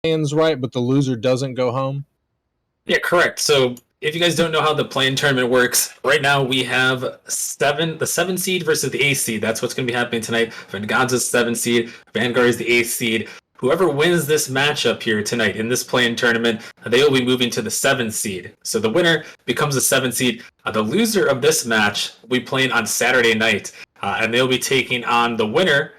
play-ins right, but the loser doesn't go home? Yeah, correct. So if you guys don't know how the play-in tournament works, right now we have the 7 seed versus the 8 seed. That's what's going to be happening tonight. Venganza's 7 seed, Vanguard is the 8 seed. Whoever wins this matchup here tonight in this play-in tournament, they will be moving to the 7 seed. So the winner becomes the 7 seed. The loser of this match will be playing on Saturday night, and they'll be taking on the winner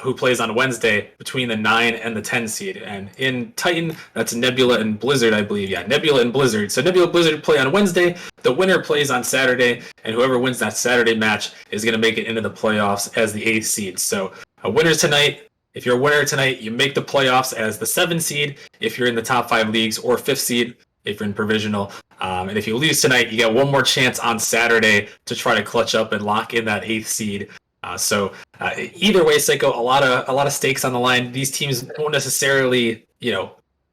who plays on Wednesday between the 9 and the 10 seed. And in Titan, that's Nebula and Blizzard, I believe. Yeah, Nebula and Blizzard. So Nebula Blizzard play on Wednesday. The winner plays on Saturday, and whoever wins that Saturday match is going to make it into the playoffs as the 8th seed. So winners tonight. If you're a winner tonight, you make the playoffs as the 7 seed if you're in the top 5 leagues, or 5th seed if you're in provisional. And if you lose tonight, you get one more chance on Saturday to try to clutch up and lock in that 8th seed. Either way, Psycho, a lot of stakes on the line. These teams don't necessarily,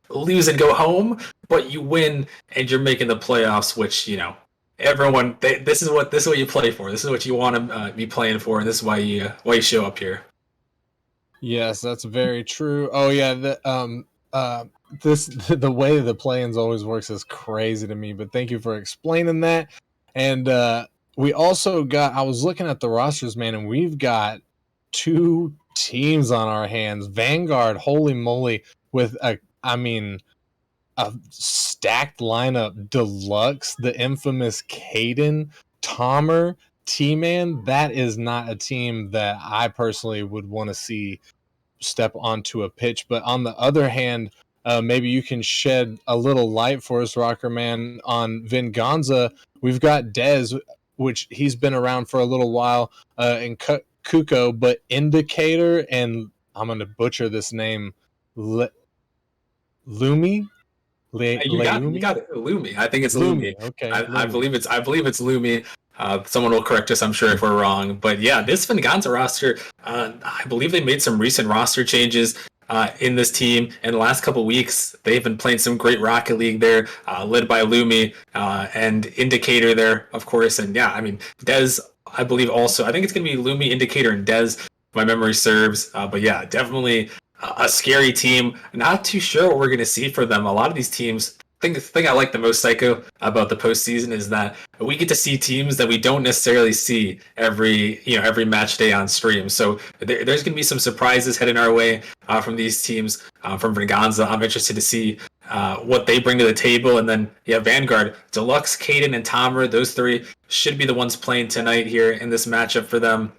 lose and go home, but you win and you're making the playoffs, which everyone. This is what you play for. This is what you want to be playing for, and this is why you show up here. Yes, that's very true. Oh yeah, the way the play-ins always works is crazy to me. But thank you for explaining that. And we also got. I was looking at the rosters, man, and we've got 2 teams on our hands. Vanguard, holy moly, with a stacked lineup. Deluxe, the infamous Caden, Tomer, T-Man. That is not a team that I personally would want to see step onto a pitch. But on the other hand, maybe you can shed a little light for us, Rocker Man, on Venganza. We've got Dez, which he's been around for a little while, and Kuko, but Indicator, and I'm going to butcher this name, Lumi? You got it. Lumi. I think it's Lumi. Okay. I believe it's Lumi. Someone will correct us, I'm sure, if we're wrong. But yeah, this Venganza roster, I believe they made some recent roster changes in this team. In the last couple weeks, they've been playing some great Rocket League there, led by Lumi and Indicator there, of course. And yeah, I mean, Dez, I believe also. I think it's going to be Lumi, Indicator, and Dez, if my memory serves. But yeah, definitely a scary team. Not too sure what we're going to see for them. A lot of these teams, the thing I like the most, Psycho, about the postseason is that we get to see teams that we don't necessarily see every match day on stream. So there's going to be some surprises heading our way from these teams. From Venganza, I'm interested to see what they bring to the table. And then Vanguard, Deluxe, Caden, and Tomer, those 3 should be the ones playing tonight here in this matchup for them.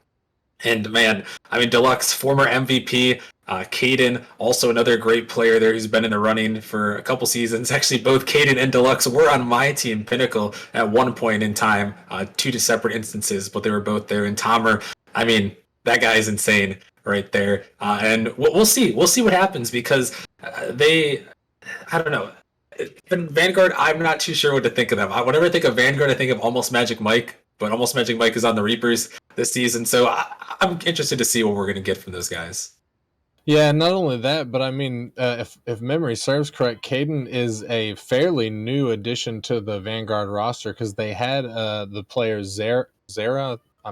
And man, I mean, Deluxe, former MVP, Caden, also another great player there who's been in the running for a couple seasons. Actually, both Caden and Deluxe were on my team, Pinnacle, at one point in time, 2 separate instances, but they were both there. And Tomer, I mean, that guy is insane right there. And we'll see. We'll see what happens because I don't know. Vanguard, I'm not too sure what to think of them. Whenever I think of Vanguard, I think of Almost Magic Mike, but Almost Magic Mike is on the Reapers this season. So I'm interested to see what we're going to get from those guys. Yeah, not only that, but I mean, if memory serves correct, Caden is a fairly new addition to the Vanguard roster because they had the player Zara. I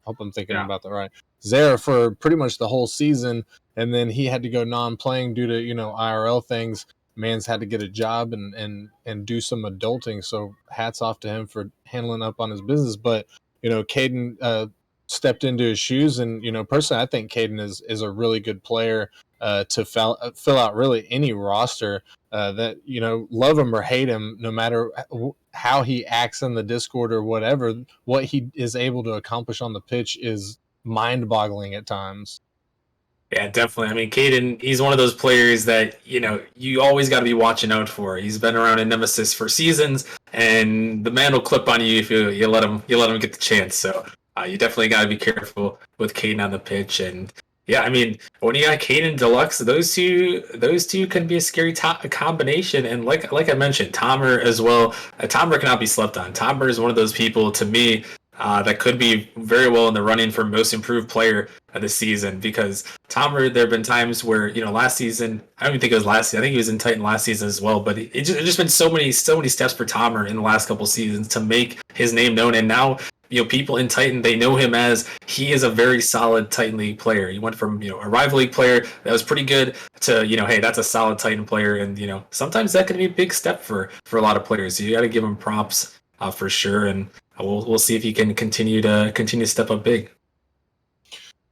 hope I'm thinking about that right. Zara for pretty much the whole season, and then he had to go non-playing due to IRL things. Man's had to get a job and do some adulting. So hats off to him for handling up on his business. But Caden stepped into his shoes, and personally, I think Caden is a really good player to fill out really any roster. That love him or hate him, no matter how he acts in the Discord or whatever, what he is able to accomplish on the pitch is mind-boggling at times. Yeah, definitely. I mean, Caden, he's one of those players that, you always got to be watching out for. He's been around in Nemesis for seasons, and the man will clip on you if you let him get the chance. So you definitely got to be careful with Caden on the pitch. And yeah, I mean, when you got Caden Deluxe, those two can be a scary combination. And like I mentioned, Tomer as well. Tomer cannot be slept on. Tomer is one of those people, to me, that could be very well in the running for most improved player of the season, because Tomer, there have been times where, last season, I don't even think it was last season, I think he was in Titan last season as well, but it just been so many steps for Tomer in the last couple seasons to make his name known. And now, people in Titan, they know him as he is a very solid Titan League player. He went from a rival league player that was pretty good to hey, that's a solid Titan player, and sometimes that can be a big step for a lot of players. So you got to give him props for sure, and we'll see if he can continue to step up big.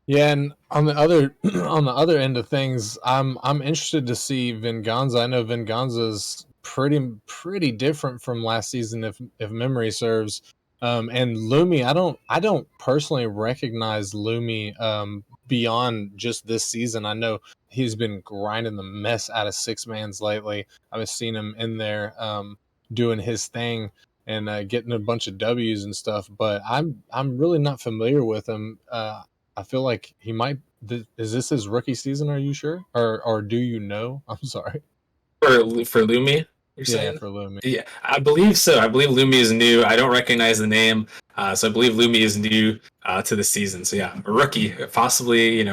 Yeah, and on the other on the other end of things, I'm interested to see Venganza. I know Venganza's pretty different from last season, if memory serves. And Lumi, I don't personally recognize Lumi beyond just this season. I know he's been grinding the mess out of six mans lately. I've seen him in there doing his thing and getting a bunch of W's and stuff. But I'm really not familiar with him. I feel like he might. Is this his rookie season? Are you sure, or do you know? I'm sorry. For Lumi, you're Yeah, saying? for Lumi. Yeah, I believe so. I believe Lumi is new. I don't recognize the name, so I believe Lumi is new to the season. So yeah, a rookie, possibly.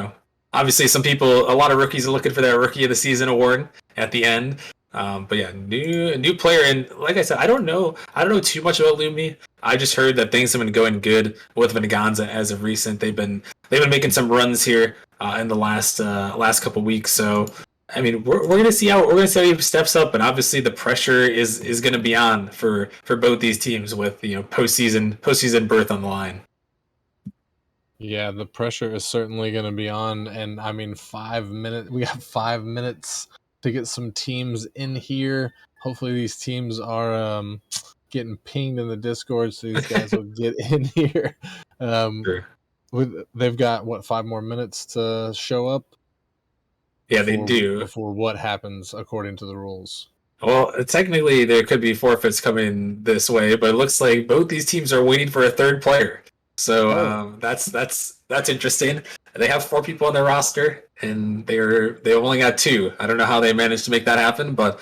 Obviously, a lot of rookies are looking for that Rookie of the Season award at the end. But yeah, new player, and like I said, I don't know too much about Lumi. I just heard that things have been going good with Venganza as of recent. They've been making some runs here in the last couple weeks. So I mean, we're gonna see how he steps up, and obviously the pressure is gonna be on for both these teams with postseason berth on the line. Yeah, the pressure is certainly going to be on, and I mean, 5 minutes. We have 5 minutes to get some teams in here. Hopefully, these teams are getting pinged in the Discord, so these guys will get in here. Um, Sure. they've got what, 5 more minutes to show up Yeah, they before do. before what happens according to the rules. Well, technically there could be forfeits coming this way, but it looks like both these teams are waiting for a third player. So Oh, that's interesting. They have four people on their roster, and they've only got two. I don't know how they managed to make that happen, but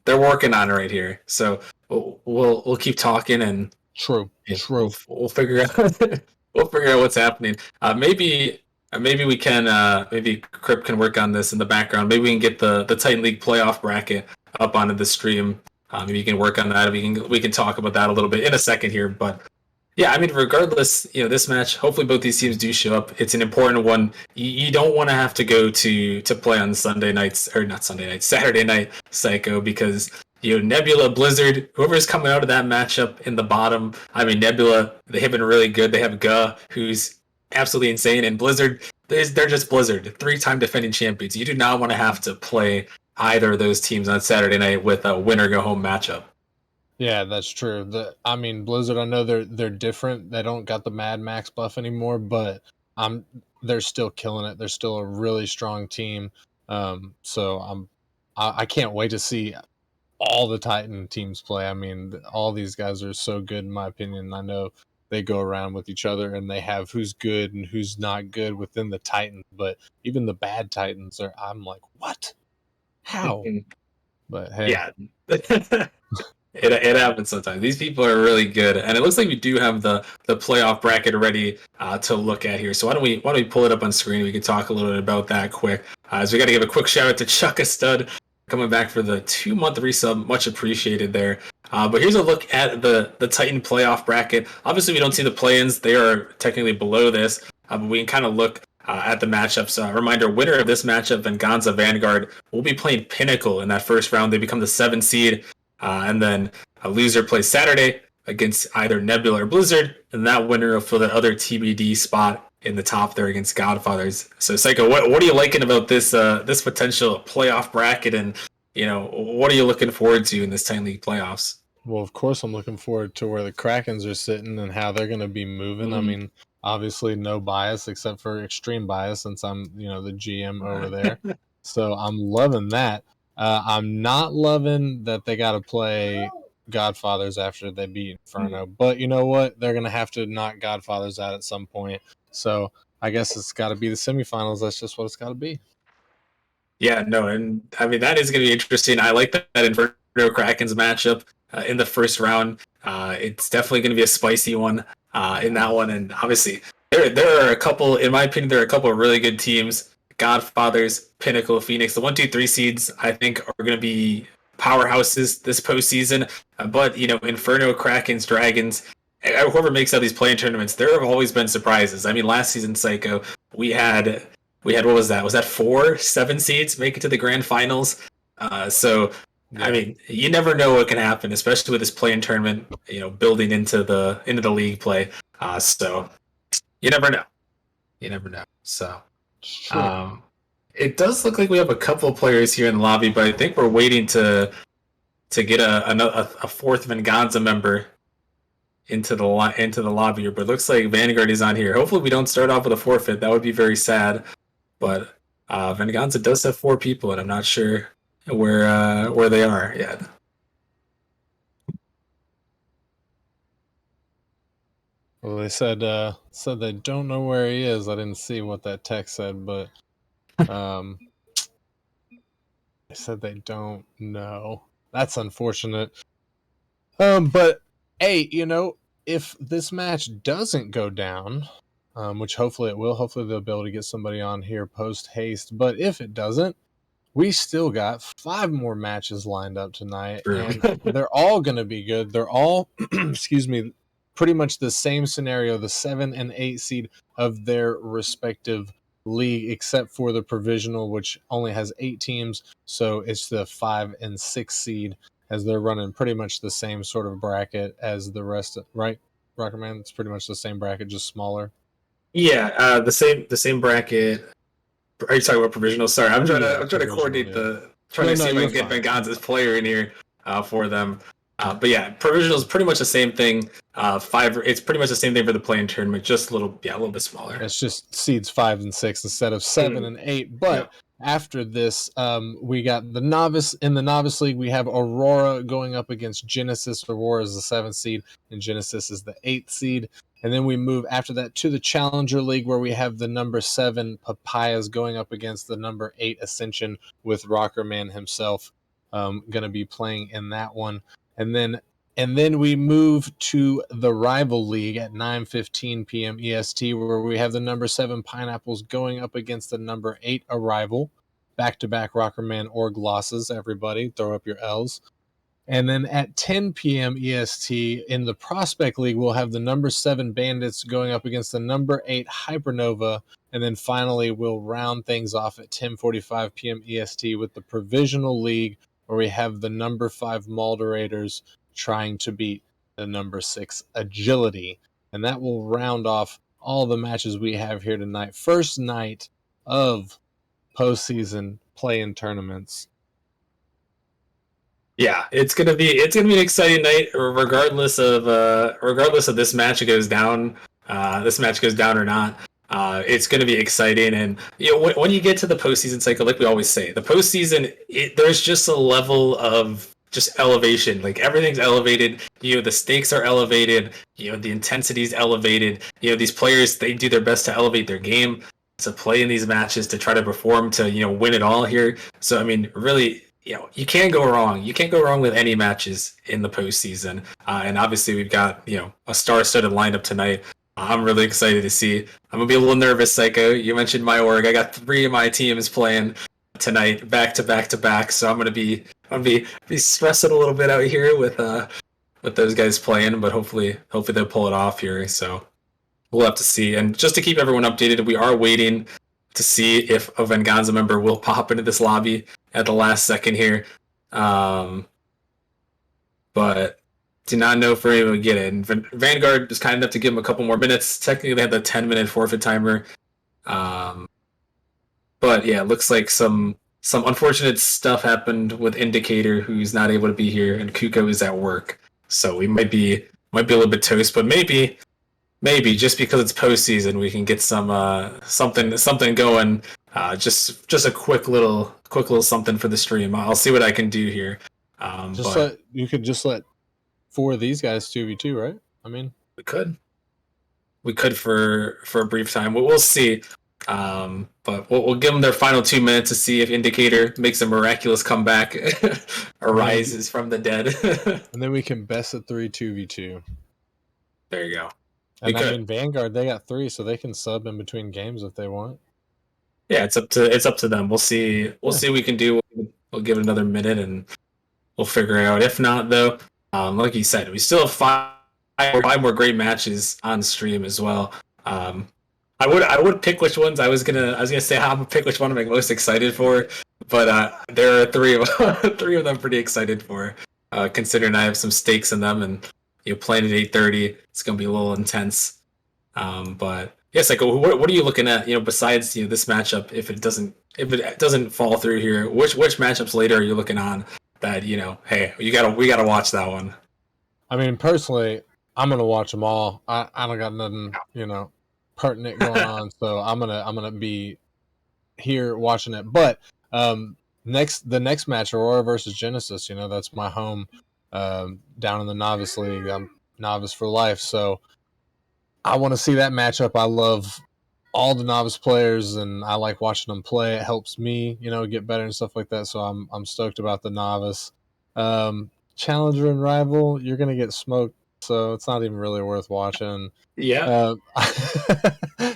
they're working on it right here. So we'll keep talking, and true, yeah, we'll true. we'll figure out we'll figure out what's happening. Maybe we can maybe Crip can work on this in the background. Maybe we can get the Titan League playoff bracket up onto the stream. Maybe you can work on that. We can talk about that a little bit in a second here. But yeah, I mean, regardless, this match. Hopefully, both these teams do show up. It's an important one. You don't want to have to go to play on Sunday nights, or not Sunday night, Saturday night, Psycho, because Nebula, Blizzard, whoever's coming out of that matchup in the bottom. I mean, Nebula, they have been really good. They have Ga, who's absolutely insane, and Blizzard, they're just Blizzard, three-time defending champions. You do not want to have to play either of those teams on Saturday night with a winner go home matchup. Yeah, that's true. I mean, Blizzard. I know they're different. They don't got the Mad Max buff anymore, but they're still killing it. They're still a really strong team. So I can't wait to see all the Titan teams play. I mean, all these guys are so good in my opinion. I know they go around with each other and they have who's good and who's not good within the Titans, but even the bad Titans are. I'm like, what? How? But hey, Yeah. It happens sometimes. These people are really good, and it looks like we do have the playoff bracket ready to look at here. So why don't we pull it up on screen? We can talk a little bit about that quick. So we got to give a quick shout out to Chuck a Stud coming back for the 2-month resub, much appreciated there. But here's a look at the Titan playoff bracket. Obviously, we don't see the play-ins; they are technically below this, but we can kind of look at the matchups. Reminder: winner of this matchup, Venganza Vanguard, will be playing Pinnacle in that first round. They become the 7th seed. And then a loser plays Saturday against either Nebula or Blizzard, and that winner will fill the other TBD spot in the top there against Godfathers. So, Psycho, what are you liking about this potential playoff bracket, and what are you looking forward to in this Titan League playoffs? well, of course, I'm looking forward to where the Krakens are sitting and how they're going to be moving. I Mm. mean, obviously, no bias except for extreme bias since I'm, the GM over there. So I'm loving that. I'm not loving that they got to play Godfathers after they beat Inferno. But you know what? They're going to have to knock Godfathers out at some point. So I guess it's got to be the semifinals. That's just what it's got to be. Yeah, no, and I mean that is going to be interesting. I like that Inferno Krakens matchup in the first round. It's definitely going to be a spicy one in that one, and obviously there are a couple. In my opinion, there are a couple of really good teams. Godfathers, Pinnacle, Phoenix, the 1, 2, 3 seeds. I think are going to be powerhouses this postseason. But Inferno, Krakens, Dragons. whoever makes out these play-in tournaments, there have always been surprises. I mean, last season, Psycho, we had what was that? Was that 7 seeds make it to the grand finals? So Yeah. I mean, you never know what can happen, especially with this play-in tournament. Building into the league play. So you never know. You never know. So True. it does look like we have a couple of players here in the lobby, but I think we're waiting to get a fourth Venganza member into the lobby. But it looks like Vanguard is on here. Hopefully, we don't start off with a forfeit. That would be very sad. But Venganza does have 4 people, and I'm not sure where they are yet. Well, they said they don't know where he is. I didn't see what that text said, but they said they don't know. That's unfortunate. But hey, if this match doesn't go down, which hopefully it will, hopefully they'll be able to get somebody on here post haste. But if it doesn't, we still got 5 more matches lined up tonight, True. and they're all going to be good. They're all, excuse me, pretty much the same scenario, the 7 and 8 seed of their respective league, except for the provisional, which only has 8 teams. So it's the 5 and 6 seed, as they're running pretty much the same sort of bracket as the rest, right? Rockerman, it's pretty much the same bracket, just smaller. Yeah, the same bracket. Are you talking about provisional? Sorry, I'm trying to coordinate yeah. trying to see if I you're can get fine. Venganza's player in here for them. But yeah, provisional is pretty much the same thing. It's pretty much the same thing for the play-in tournament, just a little bit smaller. It's just seeds 5 and 6 instead of 7 and 8. But Yeah. after this, we got the novice in the novice league. We have Aurora going up against Genesis. Aurora is the 7th seed, and Genesis is the 8th seed. And then we move after that to the Challenger League, where we have the number 7 Papayas going up against the number 8 Ascension, with Rockerman himself going to be playing in that one. And then we move to the Rival League at 9:15 p.m. EST, where we have the number 7 Pineapples going up against the number 8 Arrival. Back-to-back Rockerman org losses, everybody. Throw up your L's. And then at 10 p.m. EST in the Prospect League, we'll have the number 7 Bandits going up against the number 8 Hypernova. And then finally, we'll round things off at 10:45 p.m. EST with the Provisional League, where we have the number 5 Malderators trying to beat the number 6 Agility. And that will round off all the matches we have here tonight. First night of postseason play-in tournaments. Yeah, it's gonna be an exciting night, regardless of this match goes down. This match goes down or not. It's going to be exciting, and when you get to the postseason cycle, like we always say, the postseason, there's just a level of just elevation. Like everything's elevated. The stakes are elevated. The intensity is elevated. These players, they do their best to elevate their game, to play in these matches, to try to perform, to win it all here. So I mean, really, you can't go wrong. You can't go wrong with any matches in the postseason. And obviously, we've got a star-studded lineup tonight. I'm really excited to see. I'm gonna be a little nervous, Psycho. You mentioned my org. I got 3 of my teams playing tonight, back to back to back. So I'm gonna be stressing a little bit out here with those guys playing, but hopefully they'll pull it off here. So we'll have to see. And just to keep everyone updated, we are waiting to see if a Venganza member will pop into this lobby at the last second here. But do not know if we're able to get it. And Vanguard is kind enough to give them a couple more minutes. Technically, they have the 10-minute forfeit timer. But yeah, it looks like some unfortunate stuff happened with Indicator, who's not able to be here, and Kuko is at work. So we might be a little bit toast, but maybe just because it's postseason, we can get something going. Just a quick little something for the stream. I'll see what I can do here. You could just let 4 of these guys 2v2, right? I mean, we could for a brief time. We'll see. But we'll give them their final 2 minutes to see if Indicator makes a miraculous comeback, arises from the dead. And then we can best of 3 2v2. There you go. And I mean, Vanguard, they got 3, so they can sub in between games if they want. Yeah, it's up to them. We'll see. We'll see what we can do. We'll give it another minute and we'll figure it out. If not, though, like you said, we still have 5 buy more great matches on stream as well. I would pick which ones I was gonna say how I'm gonna pick which one I'm most excited for, but there are three of three of them pretty excited for. Considering I have some stakes in them, and playing at 8:30, it's gonna be a little intense. But yes, like what are you looking at? Besides this matchup, if it doesn't fall through here, which matchups later are you looking on that hey, we gotta watch that one. I mean, personally, I'm gonna watch them all. I don't got nothing, pertinent going on, so I'm gonna be here watching it. But the next match, Aurora versus Genesis, that's my home down in the Novice League. I'm Novice for life, so I want to see that matchup. I love all the novice players, and I like watching them play. It helps me, get better and stuff like that. So I'm stoked about the novice. Challenger and rival, you're gonna get smoked, so it's not even really worth watching. Yeah.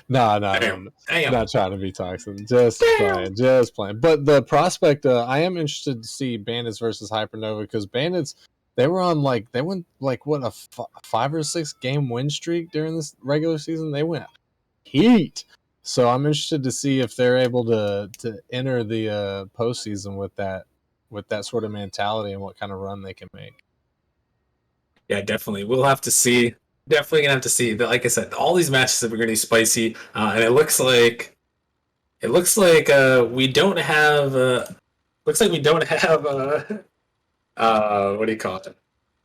No, Damn. Damn. not trying to be toxic. Just Damn. playing. But the prospect, I am interested to see Bandits versus Hypernova, because Bandits, they went what, a 5 or 6 game win streak during this regular season. They went heat. So I'm interested to see if they're able to enter the postseason with that sort of mentality and what kind of run they can make. Yeah, definitely. We'll have to see. Definitely gonna have to see. But like I said, all these matches are gonna be spicy, and it looks like we don't have. Looks like we don't have. What do you call it?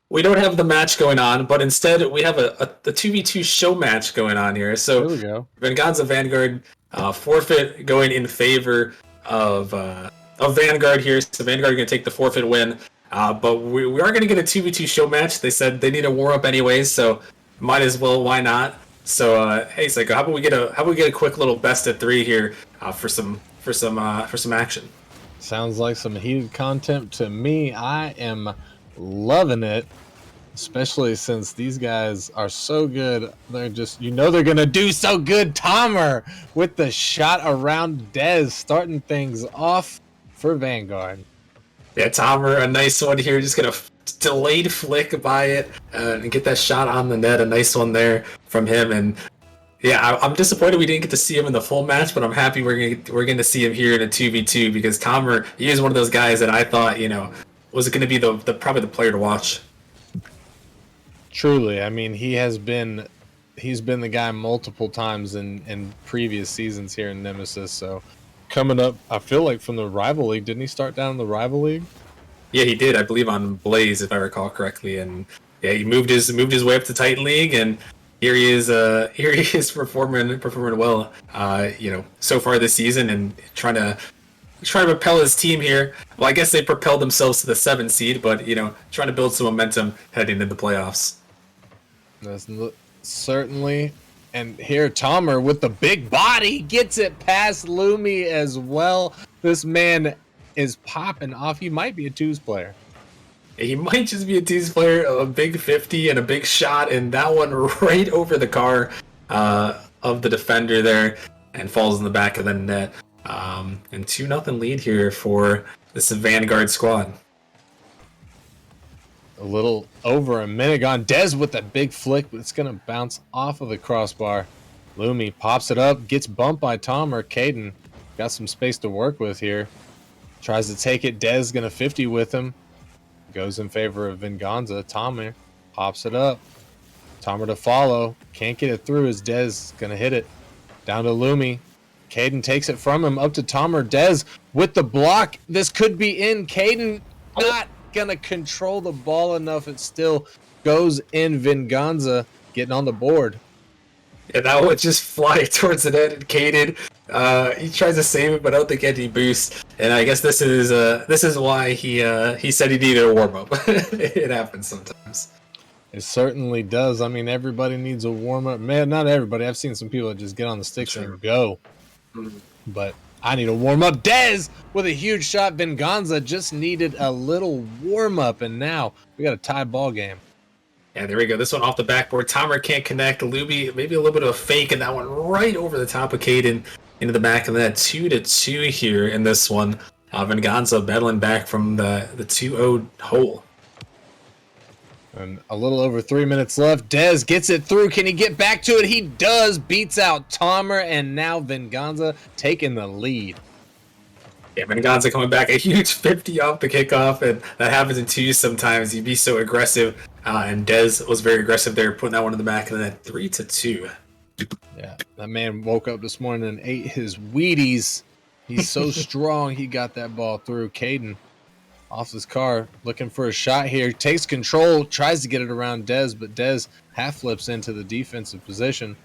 We don't have the match going on, but instead we have the 2v2 show match going on here. So There we go. Venganza Vanguard forfeit going in favor of Vanguard here. So Vanguard are going to take the forfeit win. But we are going to get a 2v2 show match. They said they need a warm up anyways, so might as well. Why not? So hey, Psycho, how about we get a quick little best of 3 here for some action. Sounds like some heated content to me. I am loving it, especially since these guys are so good. They're just, they're going to do so good. Tomer with the shot around Dez, starting things off for Vanguard. Yeah, Tomer, a nice one here. Just gonna delayed flick by it and get that shot on the net. A nice one there from him. And yeah, I'm disappointed we didn't get to see him in the full match, but I'm happy we're gonna see him here in a 2v2, because Tomer, he is one of those guys that I thought was gonna be the probably the player to watch. Truly, I mean, he's been the guy multiple times in previous seasons here in Nemesis. So coming up, I feel like from the rival league, didn't he start down in the rival league? Yeah, he did, I believe, on Blaze, if I recall correctly. And yeah, he moved his way up to Titan League, and here he is performing well. So far this season, and trying to propel his team here. Well, I guess they propelled themselves to the 7th seed, but trying to build some momentum heading into the playoffs. That's certainly. And here, Tomer with the big body gets it past Lumi as well. This man is popping off. He might be a twos player. He might just be a twos player. A big 50 and a big shot, and that one right over the car of the defender there, and falls in the back of the net. And 2-0 lead here for this Vanguard squad. A little over a minute gone. Dez with a big flick, but it's going to bounce off of the crossbar. Lumi pops it up, gets bumped by Tomer. Caden got some space to work with here. Tries to take it. Dez going to 50 with him. Goes in favor of Venganza. Tomer pops it up. Tomer to follow. Can't get it through as Dez going to hit it. Down to Lumi. Caden takes it from him. Up to Tomer. Dez with the block. This could be in. Caden not gonna control the ball enough. It still goes in. Venganza getting on the board. Yeah, that would just fly towards the net, and Caden, he tries to save it, but I don't think any boost. And I guess this is why he said he needed a warm up. It happens sometimes. It certainly does. I mean, everybody needs a warm up. Man, not everybody. I've seen some people that just get on the sticks and go. But I need a warm up. Dez with a huge shot. Venganza just needed a little warm up, and now we got a tie ball game. Yeah, there we go. This one off the backboard. Tomer can't connect. Luby, maybe a little bit of a fake, and that one right over the top of Caden into the back of the net. 2-2 here in this one. Venganza battling back from the 2-0 hole. And a little over 3 minutes left. Dez gets it through. Can he get back to it? He does. Beats out Tomer, and now Venganza taking the lead. Yeah, Venganza coming back, a huge 50 off the kickoff, and that happens in twos sometimes. You'd be so aggressive, and Dez was very aggressive there, putting that one in the back of the net, 3-2. Yeah, that man woke up this morning and ate his Wheaties. He's so strong, he got that ball through. Caden off his car, looking for a shot here. Takes control, tries to get it around Dez, but Dez half flips into the defensive position.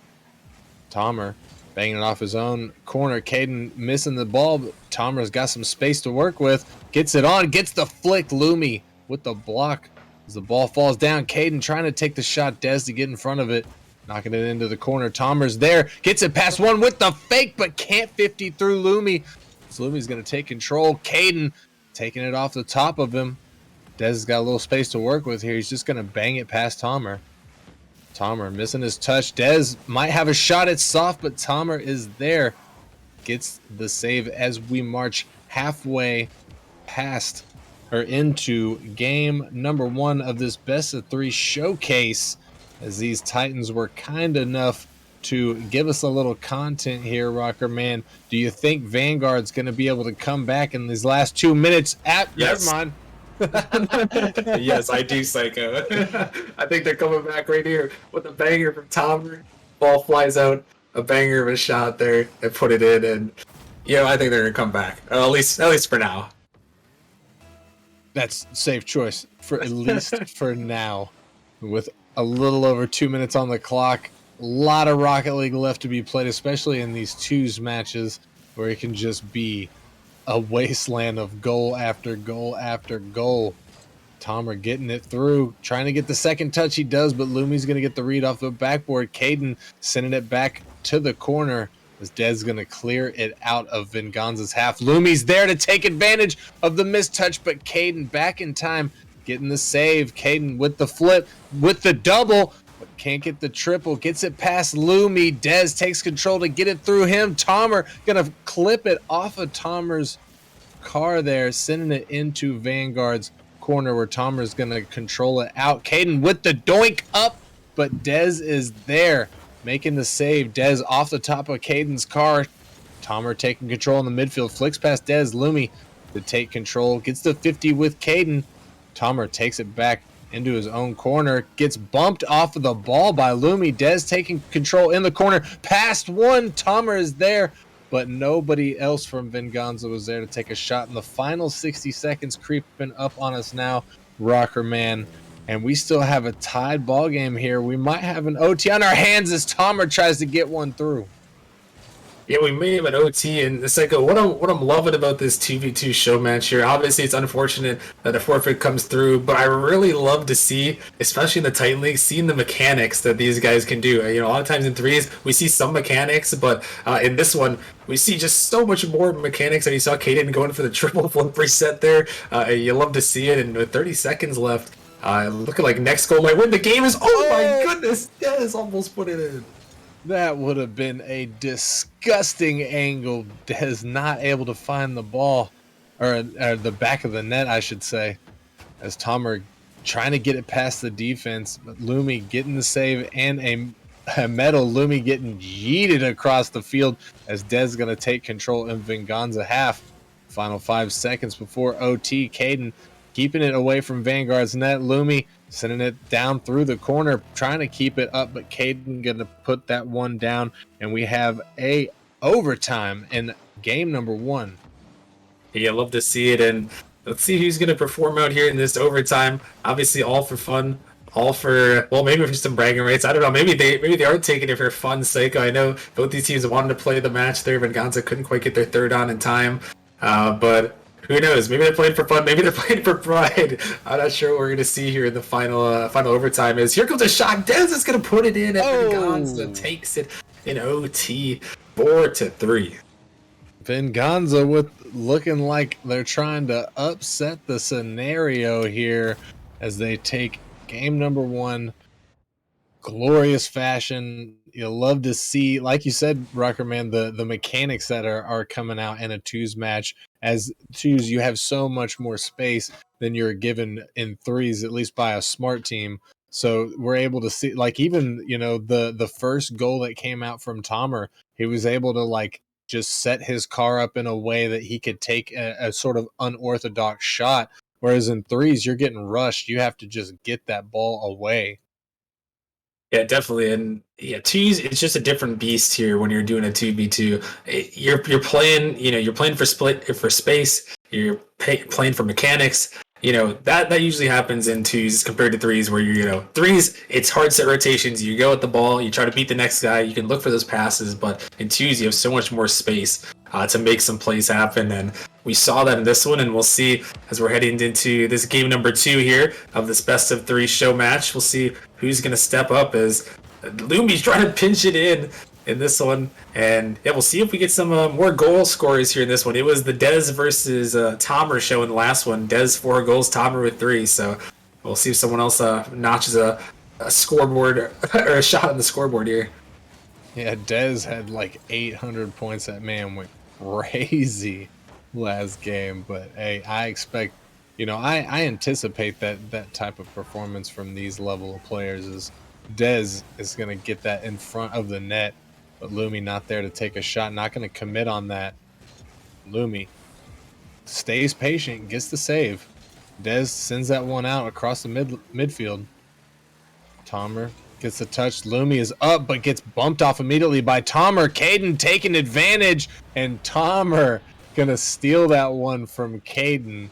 Tomer banging it off his own corner. Caden missing the ball, but Tomer's got some space to work with. Gets it on, gets the flick. Lumi with the block as the ball falls down. Caden trying to take the shot. Dez to get in front of it, knocking it into the corner. Tomer's there, gets it past one with the fake, but can't 50 through Lumi. So Lumi's going to take control. Caden taking it off the top of him. Dez has got a little space to work with here. He's just going to bang it past Tomer. Tomer missing his touch. Dez might have a shot. It's soft, but Tomer is there. Gets the save as we march halfway past or into game number 1 of this best of 3 showcase, as these Titans were kind enough to give us a little content here. Rocker Man, do you think Vanguard's going to be able to come back in these last 2 minutes? Yes. Never mind. Yes, I do, Psycho. I think they're coming back right here with a banger from Tomer. Ball flies out, a banger of a shot there, and put it in, and I think they're gonna come back. At least for now. That's safe choice for at least for now. With a little over 2 minutes on the clock, a lot of Rocket League left to be played, especially in these twos matches where it can just be a wasteland of goal after goal after goal. Tomer getting it through, trying to get the second touch. He does, but Lumi's going to get the read off the backboard. Caden sending it back to the corner as Dez going to clear it out of Venganza's half. Lumi's there to take advantage of the missed touch, but Caden back in time, getting the save. Caden with the flip, with the double, but can't get the triple. Gets it past Lumi. Dez takes control to get it through him. Tomer going to clip it off of Tomer's car there, sending it into Vanguard's corner where Tomer's going to control it out. Caden with the doink up, but Dez is there making the save. Dez off the top of Caden's car. Tomer taking control in the midfield, flicks past Dez. Lumi to take control, gets the 50 with Caden. Tomer takes it back into his own corner, gets bumped off of the ball by Lumi. Dez taking control in the corner, past one. Tomer is there, but nobody else from Venganza was there to take a shot in the final 60 seconds, creeping up on us now, Rocker Man. And we still have a tied ball game here. We might have an OT on our hands as Tomer tries to get one through. Yeah, we may have an OT, and it's like what I'm loving about this 2v2 show match here. Obviously, it's unfortunate that a forfeit comes through, but I really love to see, especially in the Titan League, seeing the mechanics that these guys can do. A lot of times in threes, we see some mechanics, but in this one, we see just so much more mechanics. And you saw Kaden going for the triple flip reset there. You love to see it, and with 30 seconds left, looking like next goal might win the game is, oh my goodness, Dez almost put it in. That would have been a disgusting angle. Dez not able to find the ball, or the back of the net, I should say, as Tomer trying to get it past the defense, but Lumi getting the save and a medal. Lumi getting yeeted across the field as Dez going to take control in Venganza half. Final 5 seconds before OT. Caden keeping it away from Vanguard's net. Lumi sending it down through the corner, trying to keep it up, but Caden going to put that one down, and we have a overtime in game number 1. Yeah, I love to see it, and let's see who's going to perform out here in this overtime. Obviously, all for fun, all for, well, maybe for some bragging rights. I don't know. Maybe they are taking it for fun sake. I know both these teams wanted to play the match there. Venganza couldn't quite get their third on in time, but who knows? Maybe they're playing for fun. Maybe they're playing for pride. I'm not sure what we're going to see here in the final overtime. Here comes a shot. Dez is going to put it in, and Venganza takes it in OT 4-3. Venganza with looking like they're trying to upset the scenario here as they take game number 1. Glorious fashion you love to see, like you said, Rucker man, the mechanics that are coming out in a twos match. As twos, you have so much more space than you're given in threes, at least by a smart team. So we're able to see, like, even the first goal that came out from Tomer, he was able to like just set his car up in a way that he could take a sort of unorthodox shot. Whereas in threes, you're getting rushed. You have to just get that ball away. Yeah, definitely, and yeah, twos. It's just a different beast here when you're doing a 2v2. You're playing, you're playing for space. You're playing for mechanics. That usually happens in twos compared to threes, where threes. It's hard set rotations. You go at the ball, you try to beat the next guy. You can look for those passes, but in twos, you have so much more space to make some plays happen, and we saw that in this one, and we'll see as we're heading into this game number 2 here of this best of 3 show match. We'll see who's going to step up as Lumi's trying to pinch it in this one. And yeah, we'll see if we get some more goal scorers here in this one. It was the Dez versus Tomer show in the last one. Dez 4 goals, Tomer with 3. So we'll see if someone else notches a scoreboard or a shot on the scoreboard here. Yeah, Dez had like 800 points. That man went crazy last game. But hey, I expect, I anticipate that type of performance from these level of players is Dez is going to get that in front of the net, but Lumi not there to take a shot, not going to commit on that. Lumi stays patient, gets the save. Dez sends that one out across the midfield. Tomer gets the touch. Lumi is up, but gets bumped off immediately by Tomer. Caden taking advantage, and Tomer gonna steal that one from Caden.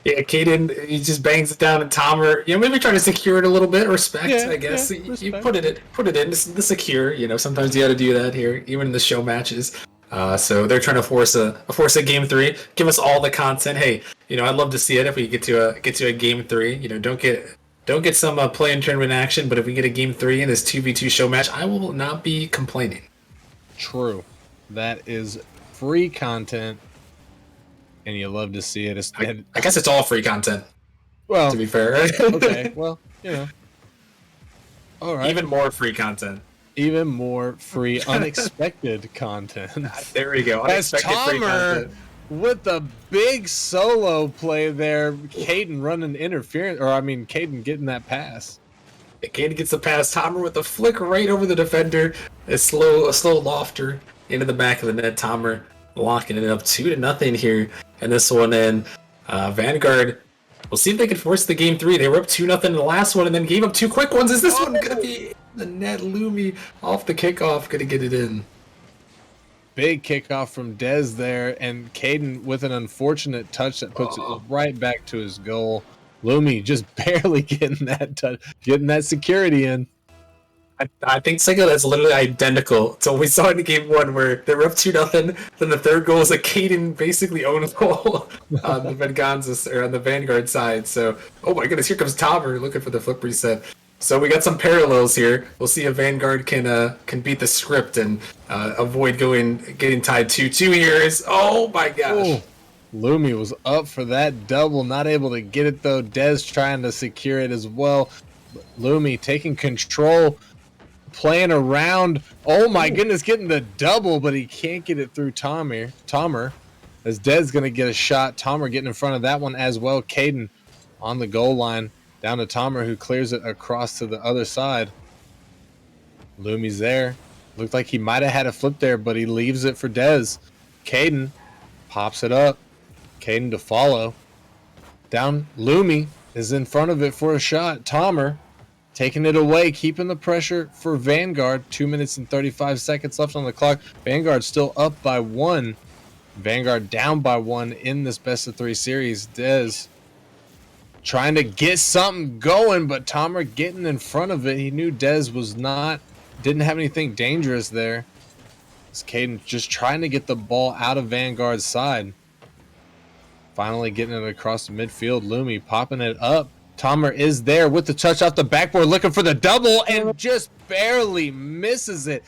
Yeah, Caden, he just bangs it down, and Tomer, maybe trying to secure it a little bit. Respect, I guess. You put it in the secure. Sometimes you got to do that here, even in the show matches. So they're trying to force a game 3. Give us all the content. Hey, I'd love to see it if we get to a game 3. Don't get some play and tournament action, but if we get a game 3 in this 2v2 show match, I will not be complaining. True, that is free content. And you love to see it. I guess it's all free content. Well, to be fair, right? Okay. Well, all right. Even more free content. Even more free, unexpected content. There we go. Unexpected free content. With the big solo play there, Caden running interference, Caden getting that pass. Caden gets the pass. Tomer with the flick right over the defender. A slow lofter into the back of the net. Tomer locking it up 2-0 here in this one. And Vanguard, we'll see if they can force the game 3. They were up 2-0 in the last one and then gave up 2 quick ones. Is this one gonna be the net? Lumi off the kickoff, gonna get it in. Big kickoff from Dez there, and Caden with an unfortunate touch that puts it right back to his goal. Lumi just barely getting that touch, getting that security in. I think that's literally identical to what we saw in game 1, where they were up 2-0. Then the third goal is a Caden basically own goal on the Venganza or on the Vanguard side. So, oh my goodness, here comes Tomer looking for the flip reset. So we got some parallels here. We'll see if Vanguard can beat the script and avoid getting tied 2-2 here. Oh my gosh. Lumi was up for that double, not able to get it though. Dez trying to secure it as well. Lumi taking control, playing around. Oh my goodness, getting the double, but he can't get it through Tomer. As Dez gonna get a shot. Tomer getting in front of that one as well. Caden on the goal line. Down to Tomer, who clears it across to the other side. Lumi's there. Looked like he might have had a flip there, but he leaves it for Dez. Caden pops it up. Caden to follow. Down. Lumi is in front of it for a shot. Tomer taking it away, keeping the pressure for Vanguard. 2 minutes and 35 seconds left on the clock. Vanguard still up by 1. Vanguard down by 1 in this best of 3 series. Dez trying to get something going, but Tomer getting in front of it. He knew Dez didn't have anything dangerous there. It's Caden just trying to get the ball out of Vanguard's side. Finally getting it across the midfield. Lumi popping it up. Tomer is there with the touch off the backboard, looking for the double, and just barely misses it.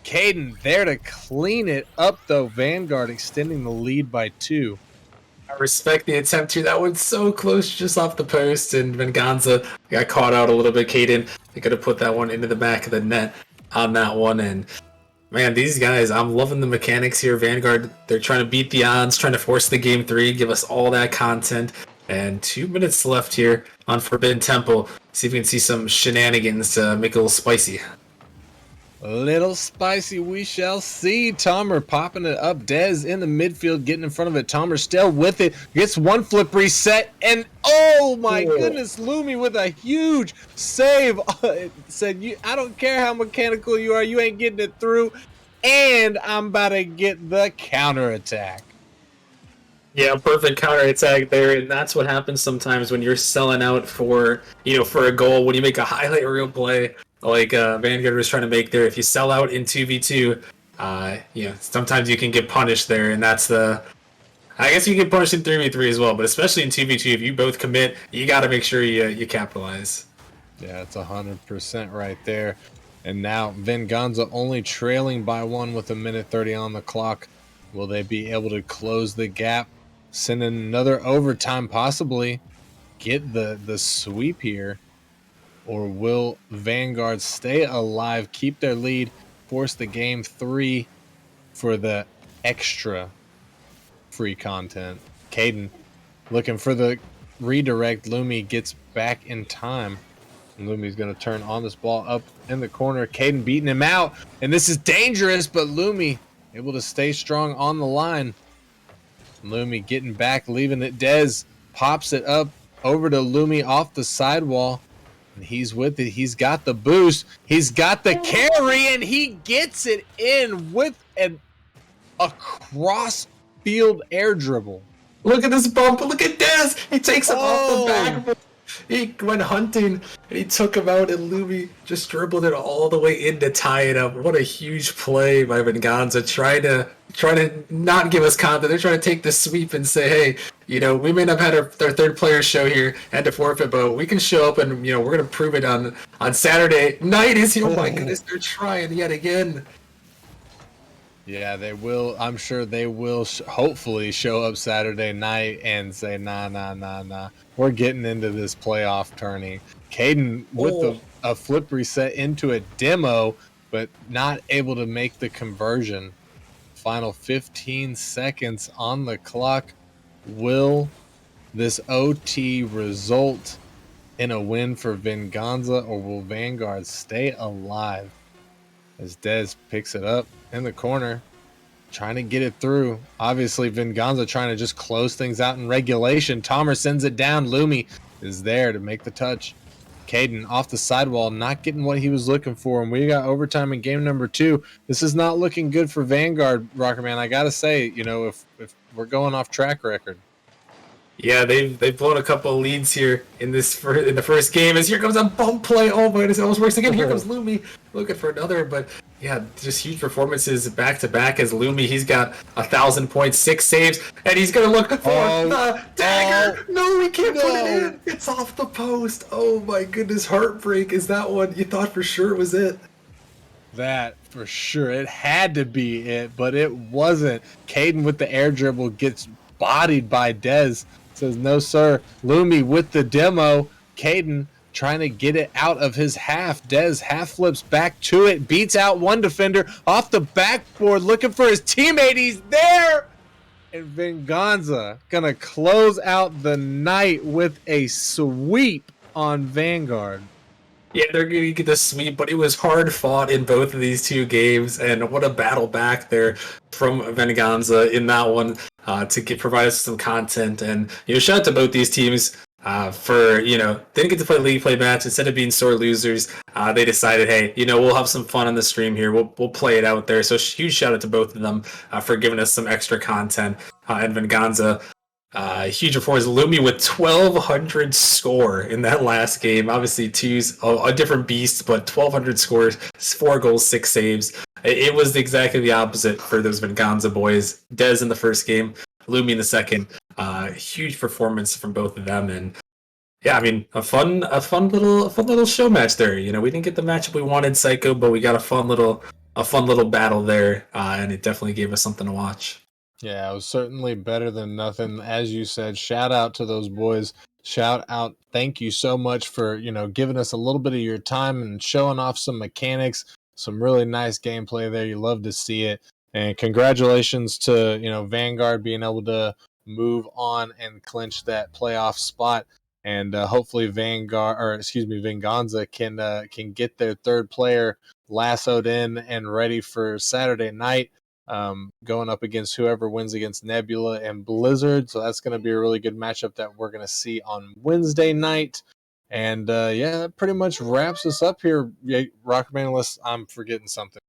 Caden there to clean it up, though. Vanguard extending the lead by 2. I respect the attempt here. That one's so close, just off the post, and Venganza got caught out a little bit. Caden They could have put that one into the back of the net on that one. And man, these guys, I'm loving the mechanics here. Vanguard, they're trying to beat the odds, trying to force the game 3, give us all that content. And 2 minutes left here on Forbidden Temple. See if we can see some shenanigans to make it a little spicy. A little spicy, we shall see. Tomer popping it up. Dez in the midfield, getting in front of it. Tomer still with it. Gets one flip reset. And oh my goodness, Lumi with a huge save. It said, I don't care how mechanical you are, you ain't getting it through. And I'm about to get the counterattack. Yeah, perfect counterattack there, and that's what happens sometimes when you're selling out for for a goal. When you make a highlight reel play like Vanguard was trying to make there, if you sell out in 2v2, sometimes you can get punished there, and that's the. I guess you get punished in 3v3 as well, but especially in 2v2, if you both commit, you got to make sure you capitalize. Yeah, it's 100% right there. And now Venganza only trailing by 1 with 1:30 on the clock. Will they be able to close the gap? Send in another overtime, possibly get the sweep here? Or will Vanguard stay alive, keep their lead, force the game 3 for the extra free content? Caden looking for the redirect. Lumi gets back in time. Lumi's going to turn on this ball up in the corner. Caden beating him out. And this is dangerous, but Lumi able to stay strong on the line. Lumi getting back, leaving it. Dez pops it up over to Lumi off the sidewall. And he's with it. He's got the boost. He's got the carry, and he gets it in with a cross field air dribble. Look at this bump. Look at Dez. He takes him off the back. He went hunting and he took him out, and Lumi just dribbled it all the way in to tie it up. What a huge play by Venganza, trying to not give us content. They're trying to take the sweep and say, hey, we may not have had our third player show here and to forfeit, but we can show up and we're gonna prove it on Saturday night. Oh my goodness, they're trying yet again. Yeah, they will. I'm sure they will hopefully show up Saturday night and say, nah. We're getting into this playoff tourney. Caden with a flip reset into a demo, but not able to make the conversion. Final 15 seconds on the clock. Will this OT result in a win for Venganza, or will Vanguard stay alive? As Dez picks it up in the corner, trying to get it through. Obviously, Venganza trying to just close things out in regulation. Tomer sends it down. Lumi is there to make the touch. Caden off the sidewall, not getting what he was looking for, and we got overtime in game number 2. This is not looking good for Vanguard, Rockerman. I gotta say, if we're going off track record. Yeah, they've blown a couple of leads here in the first game. As here comes a bump play. Oh my goodness, it almost works again. Here comes Lumi looking for another, but yeah, just huge performances back to back as Lumi. He's got 1,000 points, 6 saves, and he's gonna look for the dagger. No, we can't put it in. It's off the post. Oh my goodness, heartbreak. Is that one you thought for sure it was it? That for sure. It had to be it, but it wasn't. Caden with the air dribble gets bodied by Dez. Says, no, sir. Lumi with the demo. Caden trying to get it out of his half. Dez half flips back to it. Beats out one defender off the backboard looking for his teammate. He's there. And Venganza going to close out the night with a sweep on Vanguard. Yeah, they're going to get the sweep, but it was hard fought in both of these two games, and what a battle back there from Venganza in that one to provide us some content. And shout out to both these teams for didn't get to play league play match. Instead of being sore losers, they decided, hey, we'll have some fun on the stream here. We'll play it out there. So huge shout out to both of them for giving us some extra content. And Venganza. Huge performance. Lumi with 1,200 score in that last game. Obviously, two's a different beast, but 1,200 scores, 4 goals, 6 saves. It was exactly the opposite for those Venganza boys. Dez in the first game, Lumi in the second. Huge performance from both of them, and yeah, I mean, a fun little show match there. We didn't get the matchup we wanted, Psycho, but we got a fun little battle there, and it definitely gave us something to watch. Yeah, it was certainly better than nothing. As you said, shout out to those boys shout out. Thank you so much for, giving us a little bit of your time and showing off some mechanics, some really nice gameplay there. You love to see it. And congratulations to, Vanguard being able to move on and clinch that playoff spot. And hopefully Venganza can get their third player lassoed in and ready for Saturday night, going up against whoever wins against Nebula and Blizzard. So that's going to be a really good matchup that we're going to see on Wednesday night. And that pretty much wraps us up here, Rockman, unless I'm forgetting something.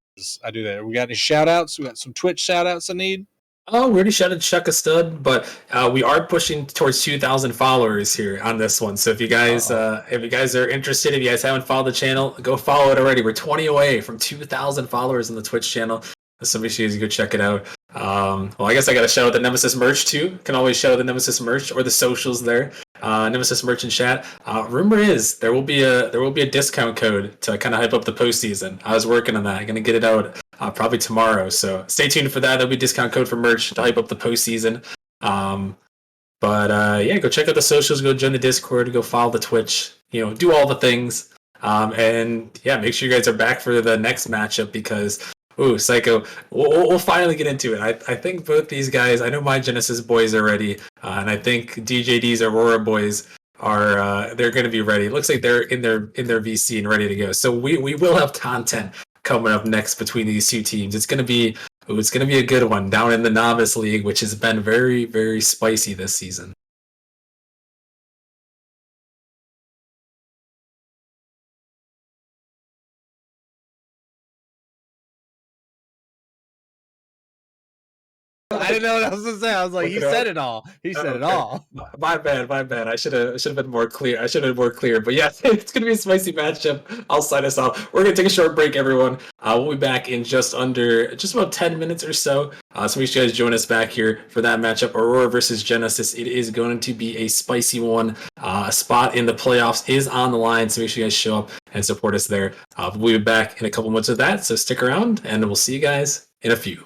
I do that. We got any shout outs? We got some Twitch shout outs I need. Oh, we already shouted Chuck a stud, but we are pushing towards 2,000 followers here on this one. So if you guys are interested, if you guys haven't followed the channel, go follow it already. We're 20 away from 2,000 followers on the Twitch channel. So make sure you go check it out. Well, I guess I got to shout out the Nemesis merch too. Can always shout out the Nemesis merch or the socials there. Nemesis merch and chat. Rumor is there will be a discount code to kind of hype up the postseason. I was working on that. I'm gonna get it out probably tomorrow. So stay tuned for that. There'll be a discount code for merch to hype up the postseason. Go check out the socials. Go join the Discord. Go follow the Twitch. Do all the things. Make sure you guys are back for the next matchup because. Ooh, Psycho. We'll finally get into it. I think both these guys, I know my Genesis boys are ready, and I think DJD's Aurora boys are they're going to be ready. It looks like they're in their VC and ready to go. So we will have content coming up next between these two teams. It's going to be a good one down in the Novice League, which has been very, very spicy this season. I didn't know what I was going to say. I was like, he said it all. He said it all. My bad. I should have been more clear. But yeah, it's gonna be a spicy matchup. I'll sign us off. We're gonna take a short break, everyone. We'll be back in just about 10 minutes or so. So make sure you guys join us back here for that matchup, Aurora versus Genesis. It is going to be a spicy one. A spot in the playoffs is on the line, so make sure you guys show up and support us there. We'll be back in a couple minutes of that. So stick around, and we'll see you guys in a few.